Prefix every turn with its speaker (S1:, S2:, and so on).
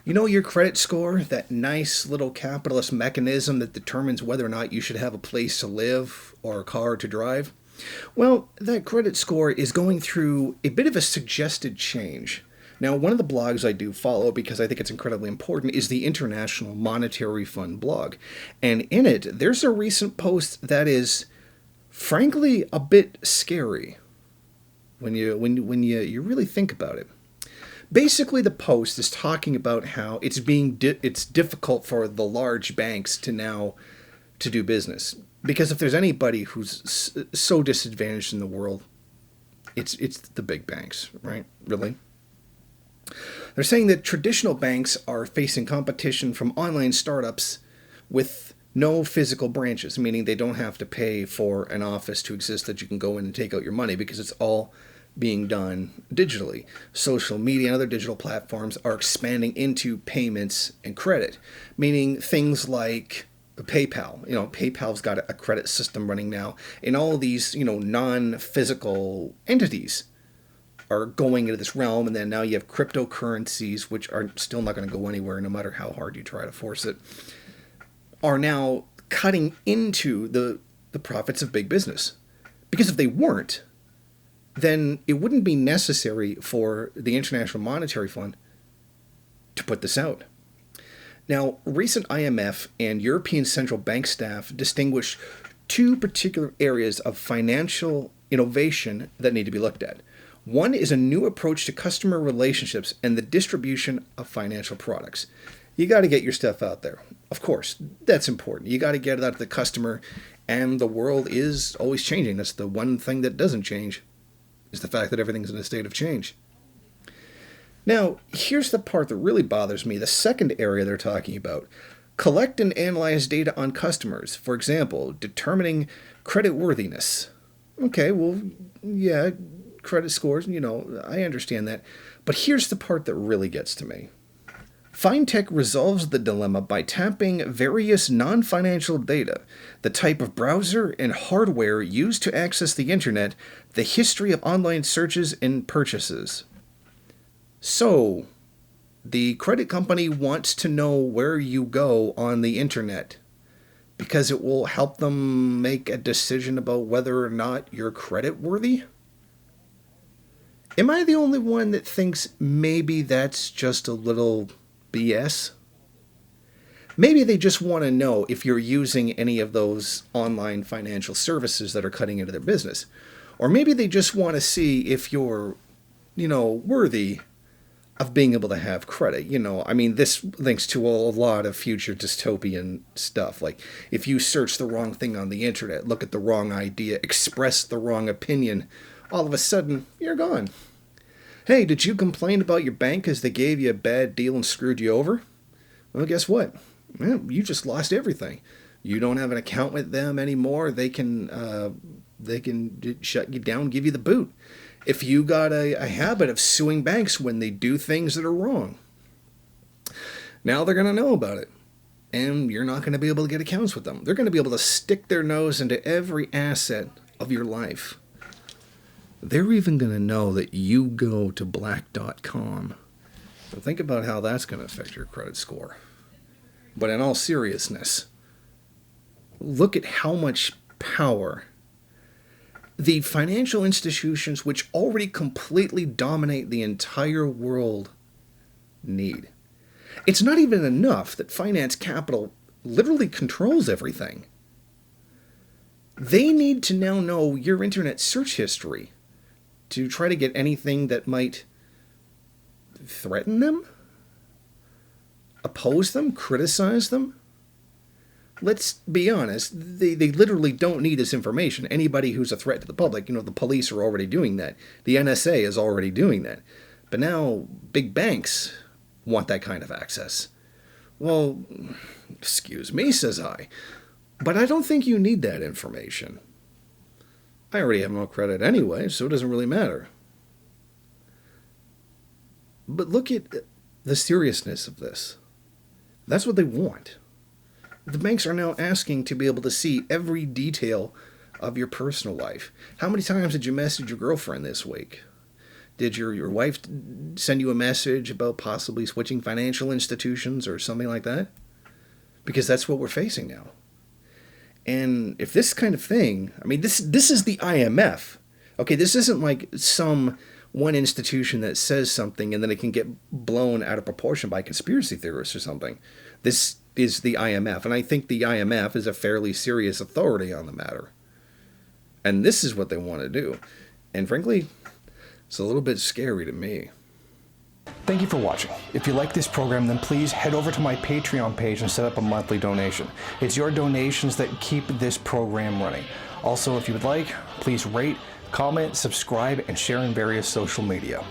S1: You know your credit score, that nice little capitalist mechanism that determines whether or not you should have a place to live or a car to drive? Well, that credit score is going through a bit of a suggested change. Now, one of the blogs I do follow because I think it's incredibly important is the International Monetary Fund blog. And in it, there's a recent post that is frankly a bit scary when you really think about it. Basically, the post is talking about how it's difficult for the large banks to now to do business, because if there's anybody who's so disadvantaged in the world, it's the big banks, right? Really. They're saying that traditional banks are facing competition from online startups with no physical branches, meaning they don't have to pay for an office to exist that you can go in and take out your money because it's all being done digitally. Social media and other digital platforms are expanding into payments and credit, meaning things like PayPal. PayPal's got a credit system running now, and all of these, non-physical entities are going into this realm. And then now you have cryptocurrencies, which are still not going to go anywhere no matter how hard you try to force it, are now cutting into the profits of big business. Because if they weren't, then it wouldn't be necessary for the International Monetary Fund to put this out. Now, recent IMF and European Central Bank staff distinguish two particular areas of financial innovation that need to be looked at. One is a new approach to customer relationships and the distribution of financial products. You got to get your stuff out there. Of course, that's important. You got to get it out to the customer, and the world is always changing. That's the one thing that doesn't change, is the fact that everything's in a state of change. Now, here's the part that really bothers me, the second area they're talking about. Collect and analyze data on customers. For example, determining creditworthiness. Okay, well, yeah, credit scores, I understand that. But here's the part that really gets to me. Fintech resolves the dilemma by tapping various non-financial data, the type of browser and hardware used to access the internet, the history of online searches and purchases. So, the credit company wants to know where you go on the internet because it will help them make a decision about whether or not you're creditworthy? Am I the only one that thinks maybe that's just a little BS? Maybe they just want to know if you're using any of those online financial services that are cutting into their business. Or maybe they just want to see if you're, worthy of being able to have credit. This links to a lot of future dystopian stuff. Like, if you search the wrong thing on the internet, look at the wrong idea, express the wrong opinion, all of a sudden, you're gone. Hey, did you complain about your bank because they gave you a bad deal and screwed you over? Well, guess what? Well, you just lost everything. You don't have an account with them anymore. They can shut you down, give you the boot. If you got a habit of suing banks when they do things that are wrong, now they're going to know about it. And you're not going to be able to get accounts with them. They're going to be able to stick their nose into every asset of your life. They're even going to know that you go to black.com. So think about how that's going to affect your credit score. But in all seriousness, look at how much power the financial institutions, which already completely dominate the entire world, need. It's not even enough that finance capital literally controls everything. They need to now know your internet search history to try to get anything that might threaten them, oppose them, criticize them. Let's be honest, they literally don't need this information. Anybody who's a threat to the public, the police are already doing that. The NSA is already doing that. But now big banks want that kind of access. Well, excuse me, says I, but I don't think you need that information. I already have no credit anyway, so it doesn't really matter. But look at the seriousness of this. That's what they want. The banks are now asking to be able to see every detail of your personal life. How many times did you message your girlfriend this week? Did your wife send you a message about possibly switching financial institutions or something like that? Because that's what we're facing now. And if this kind of thing, I mean, this is the IMF. Okay, this isn't like some one institution that says something and then it can get blown out of proportion by conspiracy theorists or something. This is the IMF, and I think the IMF is a fairly serious authority on the matter. And this is what they want to do. And frankly, it's a little bit scary to me. Thank you for watching. If you like this program, then please head over to my Patreon page and set up a monthly donation. It's your donations that keep this program running. Also, if you would like, please rate, comment, subscribe, and share in various social media.